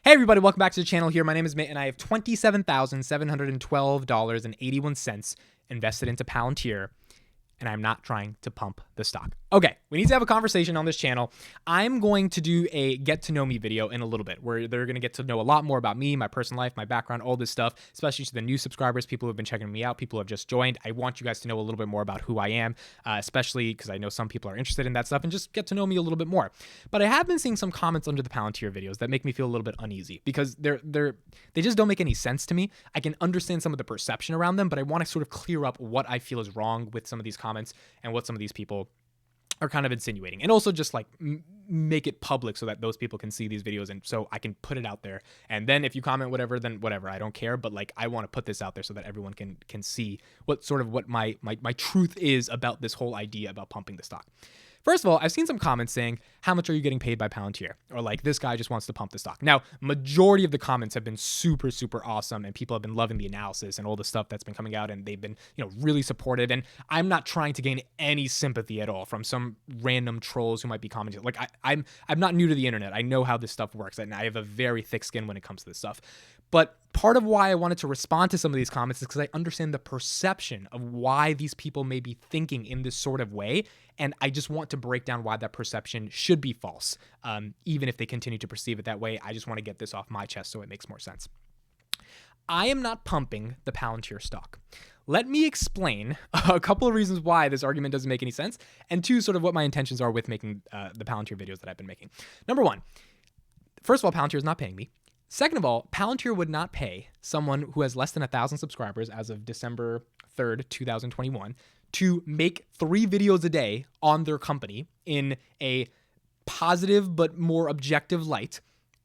Hey everybody, welcome back to the channel here. My name is Mitt and I have $27,712.81 invested into Palantir, and I'm not trying to pump the stock. Okay, we need to have a conversation on this channel. I'm going to do a get to know me video in a little bit where they're going to get to know a lot more about me, my personal life, my background, all this stuff, especially to the new subscribers, people who have been checking me out, people who have just joined. I want you guys to know a little bit more about who I am, especially because I know some people are interested in that stuff, and just get to know me a little bit more. But I have been seeing some comments under the Palantir videos that make me feel a little bit uneasy because they just don't make any sense to me. I can understand some of the perception around them, but I want to sort of clear up what I feel is wrong with some of these comments and what some of these people are kind of insinuating, and also just like make it public so that those people can see these videos, and so I can put it out there. And then if you comment whatever, then whatever, I don't care. But like, I want to put this out there so that everyone can see what my truth is about this whole idea about pumping the stock. First of all, I've seen some comments saying, how much are you getting paid by Palantir? Or like, this guy just wants to pump the stock. Now, majority of the comments have been super, super awesome, and people have been loving the analysis and all the stuff that's been coming out, and they've been, really supportive. And I'm not trying to gain any sympathy at all from some random trolls who might be commenting. Like, I'm not new to the internet. I know how this stuff works, and I have a very thick skin when it comes to this stuff. But part of why I wanted to respond to some of these comments is because I understand the perception of why these people may be thinking in this sort of way. And I just want to break down why that perception should be false. Even if they continue to perceive it that way, I just want to get this off my chest so it makes more sense. I am not pumping the Palantir stock. Let me explain a couple of reasons why this argument doesn't make any sense, and two, sort of what my intentions are with making the Palantir videos that I've been making. Number one, first of all, Palantir is not paying me. Second of all, Palantir would not pay someone who has less than 1,000 subscribers as of December 3rd, 2021, to make 3 videos a day on their company in a positive but more objective light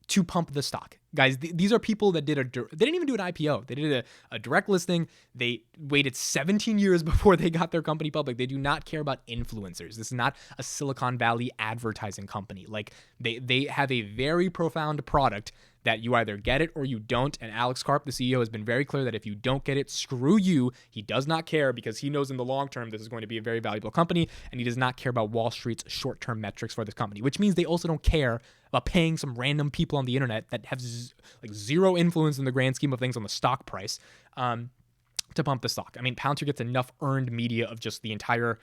to pump the stock. Guys, these are people that they didn't even do an IPO. They did a direct listing. They waited 17 years before they got their company public. They do not care about influencers. This is not a Silicon Valley advertising company. Like, they have a very profound product that you either get it or you don't. And Alex Karp, the CEO, has been very clear that if you don't get it, screw you. He does not care because he knows in the long term this is going to be a very valuable company, and he does not care about Wall Street's short-term metrics for this company, which means they also don't care about paying some random people on the internet that have zero influence in the grand scheme of things on the stock price to pump the stock. I mean, Palantir gets enough earned media of just the entire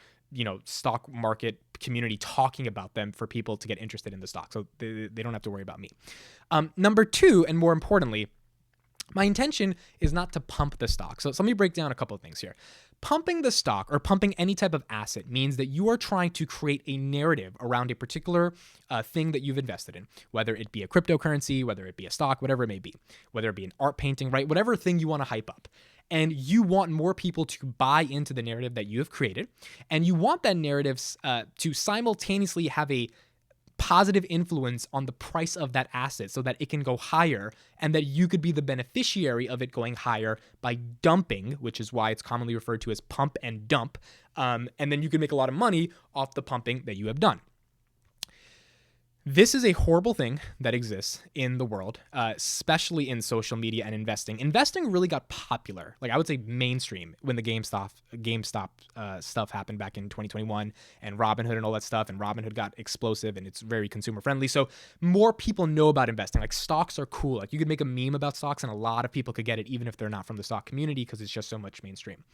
stock market community talking about them for people to get interested in the stock. So they don't have to worry about me. Number two, and more importantly, my intention is not to pump the stock. So let me break down a couple of things here. Pumping the stock or pumping any type of asset means that you are trying to create a narrative around a particular thing that you've invested in, whether it be a cryptocurrency, whether it be a stock, whatever it may be, whether it be an art painting, right? Whatever thing you want to hype up. And you want more people to buy into the narrative that you have created. And you want that narrative to simultaneously have a positive influence on the price of that asset so that it can go higher, and that you could be the beneficiary of it going higher by dumping, which is why it's commonly referred to as pump and dump. And then you can make a lot of money off the pumping that you have done. This is a horrible thing that exists in the world, especially in social media and investing. Investing really got popular, like I would say mainstream, when the GameStop stuff happened back in 2021, and Robinhood and all that stuff, and Robinhood got explosive, and it's very consumer friendly. So more people know about investing. Like, stocks are cool. Like, you could make a meme about stocks and a lot of people could get it, even if they're not from the stock community, because it's just so much mainstream.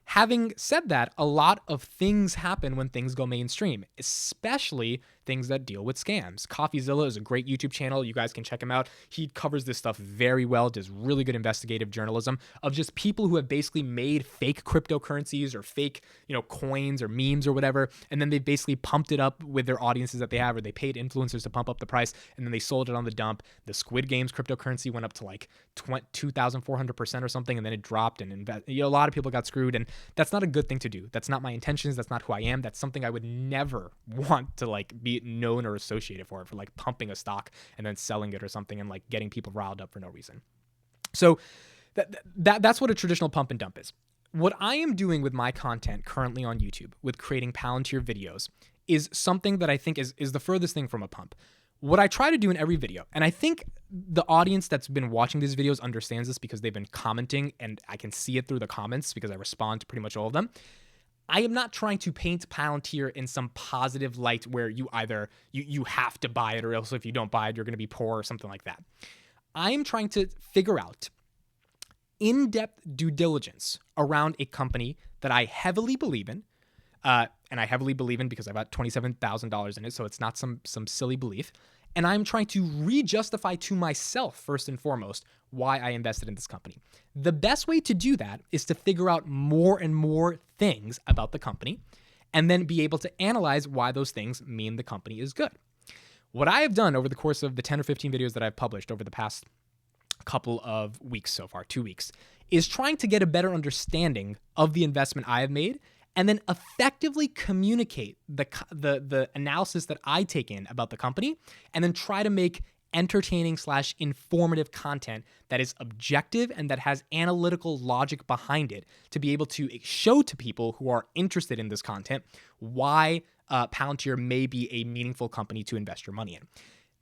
Having said that, a lot of things happen when things go mainstream, especially things that deal with scams. CoffeeZilla is a great YouTube channel. You guys can check him out. He covers this stuff very well, does really good investigative journalism of just people who have basically made fake cryptocurrencies or fake, coins or memes or whatever, and then they basically pumped it up with their audiences that they have, or they paid influencers to pump up the price, and then they sold it on the dump. The Squid Games cryptocurrency went up to like 2,400% or something, and then it dropped, and a lot of people got screwed, and that's not a good thing to do. That's not my intentions. That's not who I am. That's something I would never want to be known or associated for like pumping a stock and then selling it or something and like getting people riled up for no reason. So that's what a traditional pump and dump is. What I am doing with my content currently on YouTube with creating Palantir videos is something that I think is the furthest thing from a pump. What I try to do in every video, and I think the audience that's been watching these videos understands this because they've been commenting, and I can see it through the comments because I respond to pretty much all of them. I am not trying to paint Palantir in some positive light where you either you have to buy it, or else if you don't buy it, you're going to be poor or something like that. I am trying to figure out in-depth due diligence around a company that I heavily believe in. And I heavily believe in because I got $27,000 in it, so it's not some silly belief. And I'm trying to re-justify to myself, first and foremost, why I invested in this company. The best way to do that is to figure out more and more things about the company and then be able to analyze why those things mean the company is good. What I have done over the course of the 10 or 15 videos that I've published over the past couple of weeks so far, 2 weeks, is trying to get a better understanding of the investment I have made and then effectively communicate the analysis that I take in about the company and then try to make entertaining/informative content that is objective and that has analytical logic behind it to be able to show to people who are interested in this content why Palantir may be a meaningful company to invest your money in.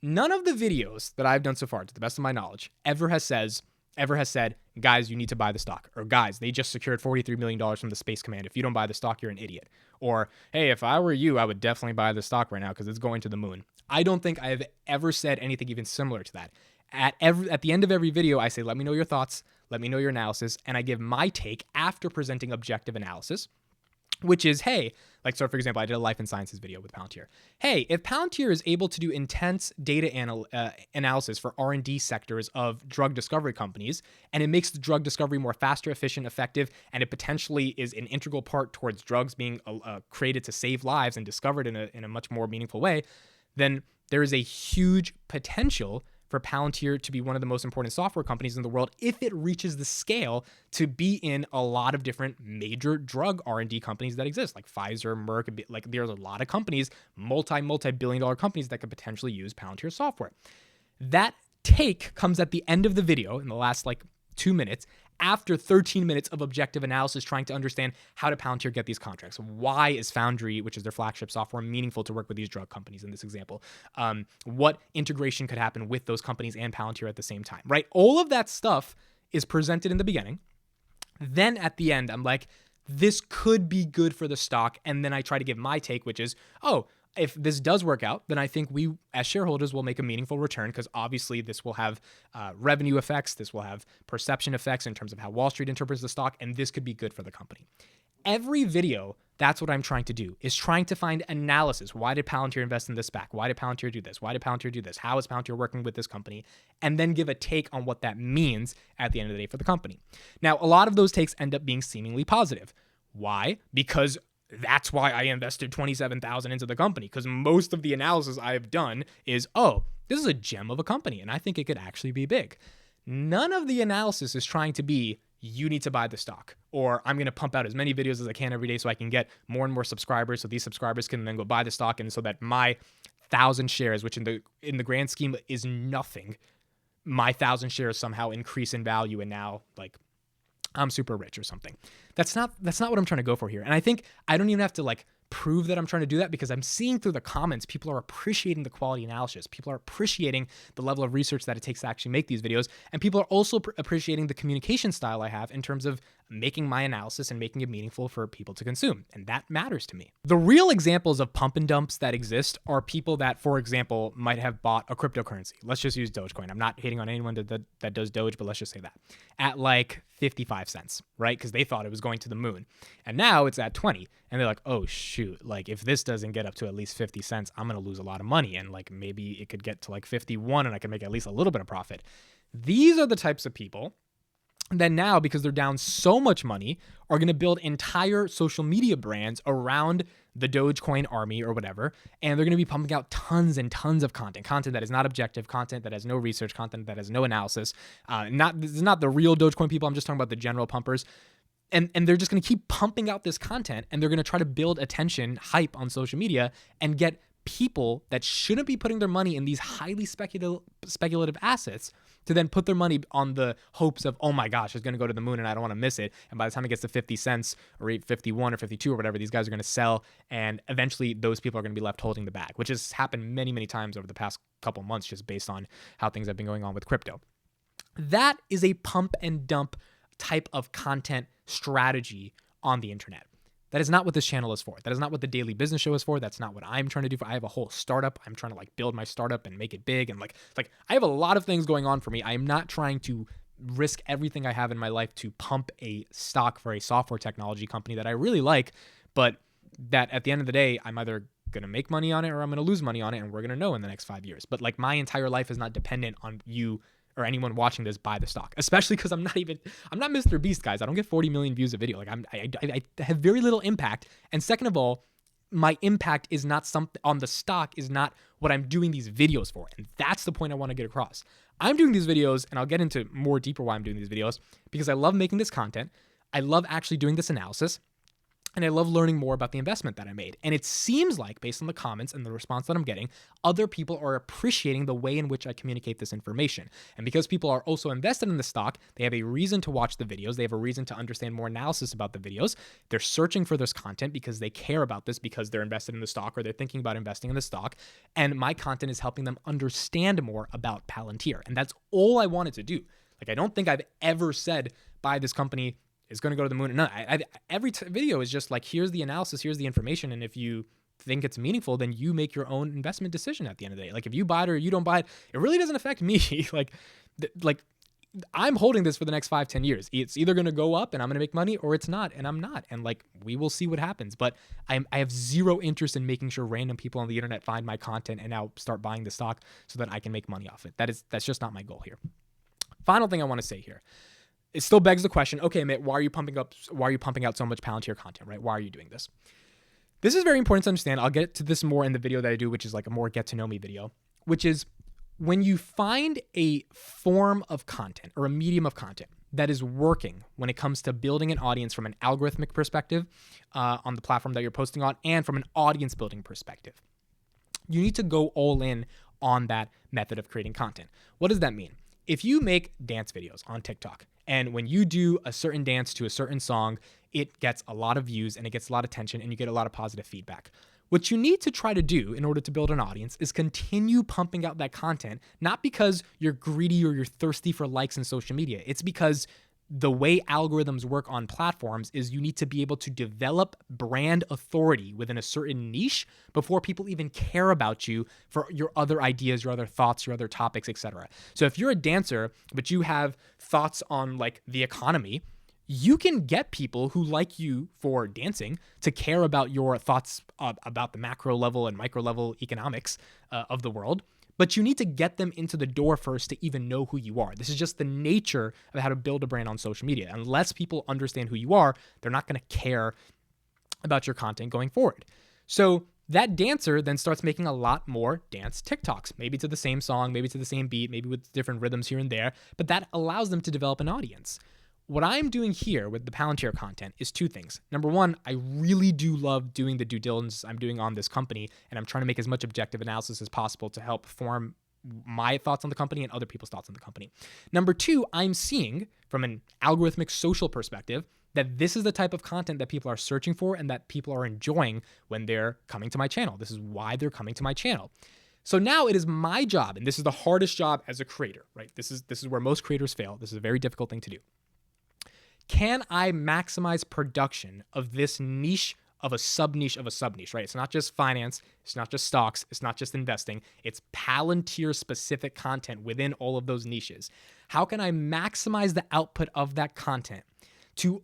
None of the videos that I've done so far, to the best of my knowledge, ever has said, guys, you need to buy the stock, or guys, they just secured $43 million from the Space Command. If you don't buy the stock, you're an idiot. Or, hey, if I were you, I would definitely buy the stock right now because it's going to the moon. I don't think I have ever said anything even similar to that. At the end of every video, I say, let me know your thoughts, let me know your analysis, and I give my take after presenting objective analysis, which is, hey, like, so for example, I did a life and sciences video with Palantir. Hey, if Palantir is able to do intense data analysis for R&D sectors of drug discovery companies, and it makes the drug discovery more faster, efficient, effective, and it potentially is an integral part towards drugs being created to save lives and discovered in a much more meaningful way, then there is a huge potential for Palantir to be one of the most important software companies in the world if it reaches the scale to be in a lot of different major drug R&D companies that exist, like Pfizer, Merck. Like, there's a lot of companies, multi-billion-dollar companies that could potentially use Palantir software. That take comes at the end of the video in the last 2 minutes, after 13 minutes of objective analysis trying to understand how did Palantir get these contracts? Why is Foundry, which is their flagship software, meaningful to work with these drug companies in this example? What integration could happen with those companies and Palantir at the same time, right? All of that stuff is presented in the beginning. Then at the end, I'm like, this could be good for the stock. And then I try to give my take, which is, if this does work out, then I think we as shareholders will make a meaningful return because obviously this will have revenue effects. This will have perception effects in terms of how Wall Street interprets the stock, and this could be good for the company. Every video, that's what I'm trying to do, is trying to find analysis. Why did Palantir invest in this SPAC? Why did Palantir do this? Why did Palantir do this? How is Palantir working with this company? And then give a take on what that means at the end of the day for the company. Now, a lot of those takes end up being seemingly positive. Why? Because that's why I invested $27,000 into the company, because most of the analysis I have done is, this is a gem of a company, and I think it could actually be big. None of the analysis is trying to be, you need to buy the stock, or I'm going to pump out as many videos as I can every day so I can get more and more subscribers, so these subscribers can then go buy the stock, and so that my 1,000 shares, which in the grand scheme is nothing, my 1,000 shares somehow increase in value, and now I'm super rich or something. That's not what I'm trying to go for here. And I think I don't even have to prove that I'm trying to do that because I'm seeing through the comments, people are appreciating the quality analysis. People are appreciating the level of research that it takes to actually make these videos. And people are also appreciating the communication style I have in terms of making my analysis and making it meaningful for people to consume. And that matters to me. The real examples of pump and dumps that exist are people that, for example, might have bought a cryptocurrency. Let's just use Dogecoin. I'm not hating on anyone that does Doge, but let's just say that. At 55 cents, right? Because they thought it was going to the moon. And now it's at 20. And they're like, oh, shoot. If this doesn't get up to at least 50 cents, I'm going to lose a lot of money. And maybe it could get to 51 and I can make at least a little bit of profit. These are the types of people that now, because they're down so much money, are going to build entire social media brands around the Dogecoin army or whatever. And they're going to be pumping out tons and tons of content that is not objective, content that has no research, content that has no analysis. This is not the real Dogecoin people. I'm just talking about the general pumpers. And they're just going to keep pumping out this content, and they're going to try to build attention, hype on social media, and get people that shouldn't be putting their money in these highly speculative assets to then put their money on the hopes of, oh my gosh, it's going to go to the moon and I don't want to miss it. And by the time it gets to 50 cents or 51 or 52 or whatever, these guys are going to sell, and eventually those people are going to be left holding the bag, which has happened many, many times over the past couple months just based on how things have been going on with crypto. That is a pump and dump type of content strategy on the internet. That is not what this channel is for. That is not what the Daily Business Show is for. That's not what I'm trying to do. I have a whole startup. I'm trying to like build my startup and make it big. And like I have a lot of things going on for me. I am not trying to risk everything I have in my life to pump a stock for a software technology company that I really like, but that at the end of the day, I'm either going to make money on it or I'm going to lose money on it, and we're going to know in the next 5 years. But like my entire life is not dependent on you or anyone watching this buy the stock, especially because I'm not Mr. Beast, guys. I don't get 40 million views a video. Like I have very little impact. And second of all, my impact is not something on the stock is not what I'm doing these videos for. And that's the point I want to get across. I'm doing these videos, and I'll get into more deeper why I'm doing these videos, because I love making this content. I love actually doing this analysis. And I love learning more about the investment that I made. And it seems like, based on the comments and the response that I'm getting, other people are appreciating the way in which I communicate this information. And because people are also invested in the stock, they have a reason to watch the videos. They have a reason to understand more analysis about the videos. They're searching for this content because they care about this, because they're invested in the stock or they're thinking about investing in the stock. And my content is helping them understand more about Palantir. And that's all I wanted to do. Like, I don't think I've ever said, buy this company, is going to go to the moon. No, every video is just like, here's the analysis, here's the information. And if you think it's meaningful, then you make your own investment decision at the end of the day. Like if you buy it or you don't buy it, it really doesn't affect me. like I'm holding this for the next 5-10 years. It's either going to go up and I'm going to make money, or it's not, and I'm not. And like, we will see what happens. But I have zero interest in making sure random people on the internet find my content and now start buying the stock so that I can make money off it. That's just not my goal here. Final thing I want to say here. It still begs the question, okay, Mitt, why are you pumping out so much Palantir content, right? Why are you doing this? This is very important to understand. I'll get to this more in the video that I do, which is like a more get to know me video, which is when you find a form of content or a medium of content that is working when it comes to building an audience from an algorithmic perspective on the platform that you're posting on, and from an audience building perspective, you need to go all in on that method of creating content. What does that mean? If you make dance videos on TikTok, and when you do a certain dance to a certain song, it gets a lot of views and it gets a lot of attention and you get a lot of positive feedback. What you need to try to do in order to build an audience is continue pumping out that content, not because you're greedy or you're thirsty for likes in social media. It's because the way algorithms work on platforms is you need to be able to develop brand authority within a certain niche before people even care about you for your other ideas, your other thoughts, your other topics, etc. So if you're a dancer, but you have thoughts on like the economy, you can get people who like you for dancing to care about your thoughts about the macro level and micro level economics of the world. But you need to get them into the door first to even know who you are. This is just the nature of how to build a brand on social media. Unless people understand who you are, they're not going to care about your content going forward. So that dancer then starts making a lot more dance TikToks, maybe to the same song, maybe to the same beat, maybe with different rhythms here and there, but that allows them to develop an audience. What I'm doing here with the Palantir content is two things. Number one, I really do love doing the due diligence I'm doing on this company, and I'm trying to make as much objective analysis as possible to help form my thoughts on the company and other people's thoughts on the company. Number two, I'm seeing from an algorithmic social perspective that this is the type of content that people are searching for and that people are enjoying when they're coming to my channel. This is why they're coming to my channel. So now it is my job, and this is the hardest job as a creator, right? This is where most creators fail. This is a very difficult thing to do. Can I maximize production of this niche of a sub-niche of a sub-niche, right? It's not just finance. It's not just stocks. It's not just investing. It's Palantir-specific content within all of those niches. How can I maximize the output of that content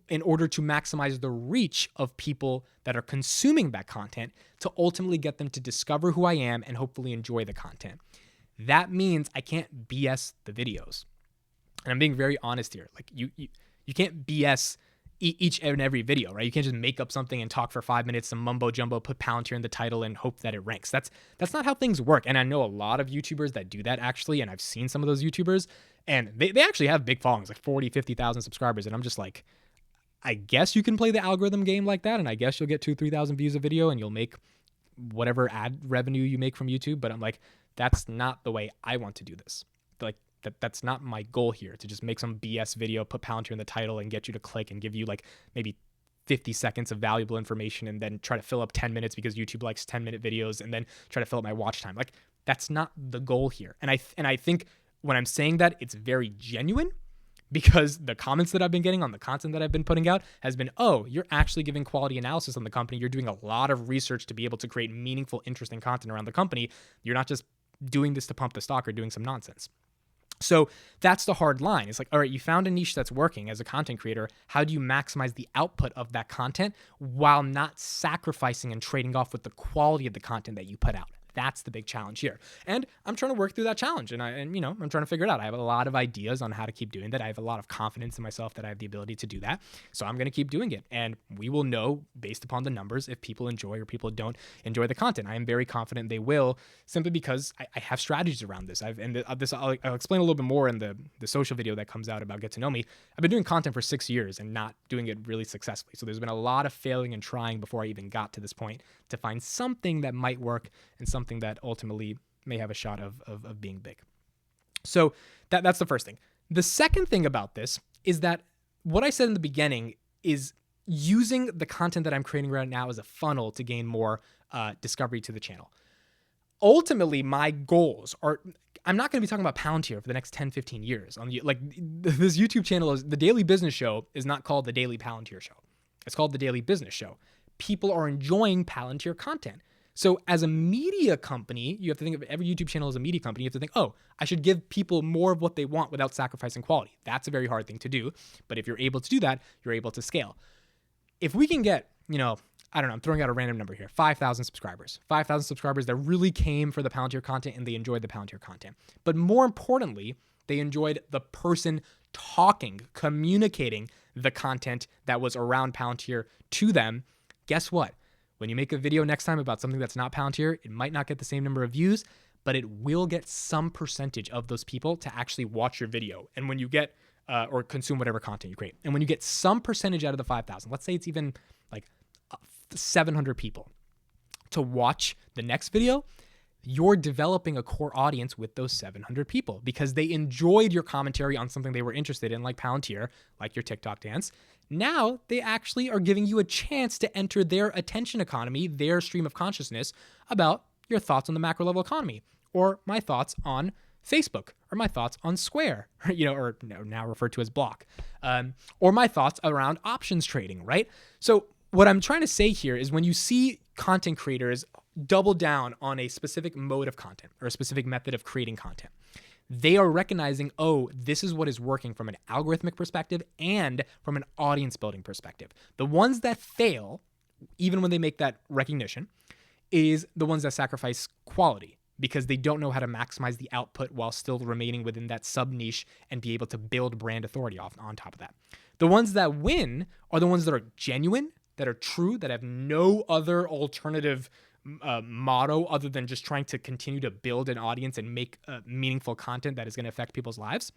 in order to maximize the reach of people that are consuming that content to ultimately get them to discover who I am and hopefully enjoy the content? That means I can't BS the videos. And I'm being very honest here. Like you can't BS each and every video, right? You can't just make up something and talk for 5 minutes, some mumbo jumbo, put Palantir in the title and hope that it ranks. That's not how things work. And I know a lot of YouTubers that do that actually, and I've seen some of those YouTubers, and they actually have big followings, like 40, 50,000 subscribers. And I'm just like, I guess you can play the algorithm game like that, and I guess you'll get 2,000-3,000 views a video and you'll make whatever ad revenue you make from YouTube. But I'm like, that's not the way I want to do this. Like, that's not my goal here, to just make some BS video, put Palantir in the title and get you to click and give you like maybe 50 seconds of valuable information and then try to fill up 10 minutes because YouTube likes 10-minute videos and then try to fill up my watch time. Like, that's not the goal here. And I think when I'm saying that, it's very genuine, because the comments that I've been getting on the content that I've been putting out has been, oh, you're actually giving quality analysis on the company. You're doing a lot of research to be able to create meaningful, interesting content around the company. You're not just doing this to pump the stock or doing some nonsense. So that's the hard line. It's like, all right, you found a niche that's working as a content creator. How do you maximize the output of that content while not sacrificing and trading off with the quality of the content that you put out? That's the big challenge here. And I'm trying to work through that challenge. And I'm trying to figure it out. I have a lot of ideas on how to keep doing that. I have a lot of confidence in myself that I have the ability to do that. So I'm going to keep doing it. And we will know based upon the numbers if people enjoy or people don't enjoy the content. I am very confident they will, simply because I have strategies around this. I'll explain a little bit more in the social video that comes out about Get to Know Me. I've been doing content for 6 years and not doing it really successfully. So there's been a lot of failing and trying before I even got to this point to find something that might work and something that ultimately may have a shot of being big. So that's the first thing. The second thing about this is that what I said in the beginning is using the content that I'm creating right now as a funnel to gain more discovery to the channel. Ultimately, my goals are, I'm not going to be talking about Palantir for the next 10, 15 years. This YouTube channel is, the Daily Business Show is not called the Daily Palantir Show. It's called the Daily Business Show. People are enjoying Palantir content. So as a media company, you have to think of every YouTube channel as a media company. You have to think, oh, I should give people more of what they want without sacrificing quality. That's a very hard thing to do. But if you're able to do that, you're able to scale. If we can get, I don't know, I'm throwing out a random number here, 5,000 subscribers. 5,000 subscribers that really came for the Palantir content and they enjoyed the Palantir content. But more importantly, they enjoyed the person talking, communicating the content that was around Palantir to them. Guess what? When you make a video next time about something that's not Palantir, it might not get the same number of views, but it will get some percentage of those people to actually watch your video. And when you get, or consume whatever content you create. And when you get some percentage out of the 5,000, let's say it's even like 700 people to watch the next video, you're developing a core audience with those 700 people because they enjoyed your commentary on something they were interested in, like Palantir, like your TikTok dance. Now they actually are giving you a chance to enter their attention economy, their stream of consciousness about your thoughts on the macro level economy, or my thoughts on Facebook, or my thoughts on Square, or now referred to as Block, or my thoughts around options trading, right? So what I'm trying to say here is when you see content creators double down on a specific mode of content or a specific method of creating content, they are recognizing, oh, this is what is working from an algorithmic perspective and from an audience building perspective. The ones that fail, even when they make that recognition, is the ones that sacrifice quality because they don't know how to maximize the output while still remaining within that sub niche and be able to build brand authority on top of that. The ones that win are the ones that are genuine, that are true, that have no other alternative motto other than just trying to continue to build an audience and make meaningful content that is going to affect people's lives,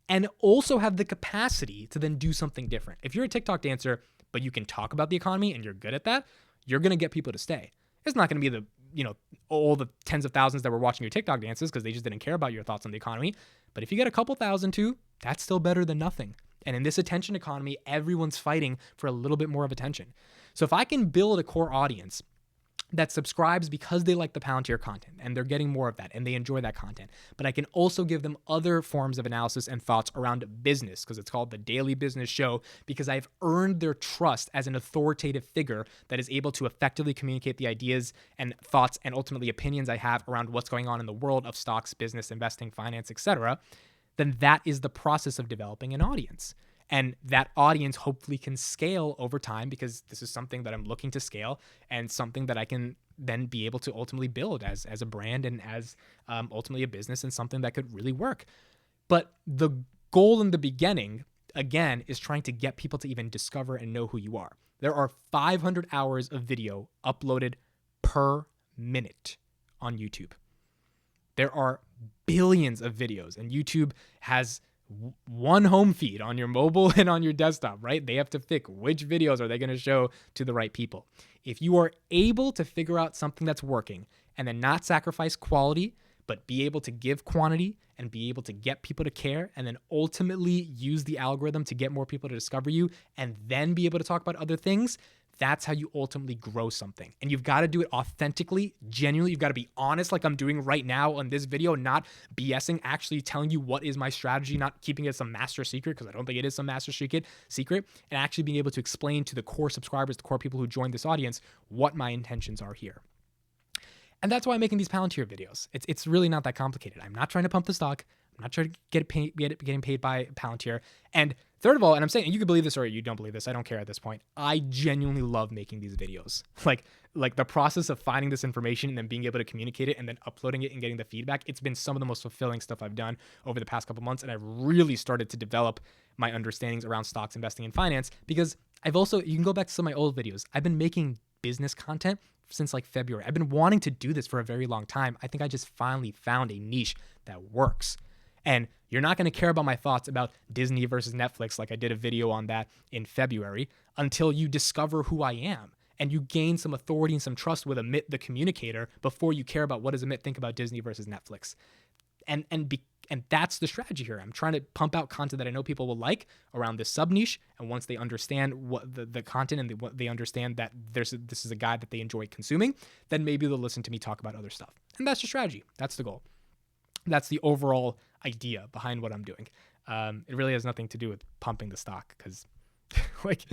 and also have the capacity to then do something different. If you're a TikTok dancer, but you can talk about the economy and you're good at that, you're going to get people to stay. It's not going to be all the tens of thousands that were watching your TikTok dances because they just didn't care about your thoughts on the economy. But if you get a couple thousand too, that's still better than nothing. And in this attention economy, everyone's fighting for a little bit more of attention. So if I can build a core audience that subscribes because they like the Palantir content and they're getting more of that and they enjoy that content, but I can also give them other forms of analysis and thoughts around business because it's called the Daily Business Show, because I've earned their trust as an authoritative figure that is able to effectively communicate the ideas and thoughts and ultimately opinions I have around what's going on in the world of stocks, business, investing, finance, etc., then that is the process of developing an audience. And that audience hopefully can scale over time because this is something that I'm looking to scale and something that I can then be able to ultimately build as a brand and as ultimately a business and something that could really work. But the goal in the beginning, again, is trying to get people to even discover and know who you are. There are 500 hours of video uploaded per minute on YouTube. There are billions of videos, and YouTube has one home feed on your mobile and on your desktop, right? They have to pick which videos are they going to show to the right people. If you are able to figure out something that's working and then not sacrifice quality, but be able to give quantity and be able to get people to care and then ultimately use the algorithm to get more people to discover you and then be able to talk about other things, That's how you ultimately grow something. And you've got to do it authentically, genuinely. You've got to be honest, like I'm doing right now on this video, not BSing, actually telling you what is my strategy, not keeping it some master secret, because I don't think it is some master secret, and actually being able to explain to the core subscribers, the core people who join this audience, what my intentions are here. And that's why I'm making these Palantir videos. It's really not that complicated. I'm not trying to pump the stock. I'm not trying to getting paid by Palantir. And third of all, and I'm saying, and you can believe this or you don't believe this, I don't care at this point, I genuinely love making these videos. Like the process of finding this information and then being able to communicate it and then uploading it and getting the feedback, it's been some of the most fulfilling stuff I've done over the past couple months. And I've really started to develop my understandings around stocks, investing, and finance, because you can go back to some of my old videos. I've been making business content since like February. I've been wanting to do this for a very long time. I think I just finally found a niche that works. And you're not going to care about my thoughts about Disney versus Netflix, like I did a video on that in February, until you discover who I am and you gain some authority and some trust with Amit the communicator before you care about what does Amit think about Disney versus Netflix. And that's the strategy here. I'm trying to pump out content that I know people will like around this sub niche. And once they understand what the content and they understand that this is a guide that they enjoy consuming, then maybe they'll listen to me talk about other stuff. And that's the strategy. That's the goal. That's the overall idea behind what I'm doing. It really has nothing to do with pumping the stock, because like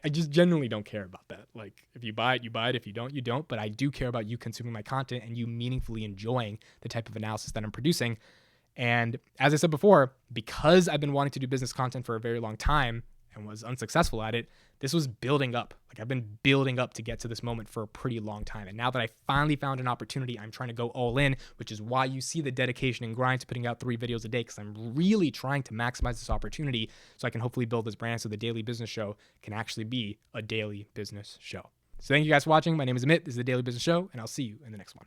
I just genuinely don't care about that. Like if you buy it, you buy it. If you don't, you don't. But I do care about you consuming my content and you meaningfully enjoying the type of analysis that I'm producing. And as I said before, because I've been wanting to do business content for a very long time and was unsuccessful at it, this was building up. Like I've been building up to get to this moment for a pretty long time. And now that I finally found an opportunity, I'm trying to go all in, which is why you see the dedication and grind to putting out 3 videos a day, because I'm really trying to maximize this opportunity so I can hopefully build this brand so the Daily Business Show can actually be a daily business show. So thank you guys for watching. My name is Amit. This is the Daily Business Show, and I'll see you in the next one.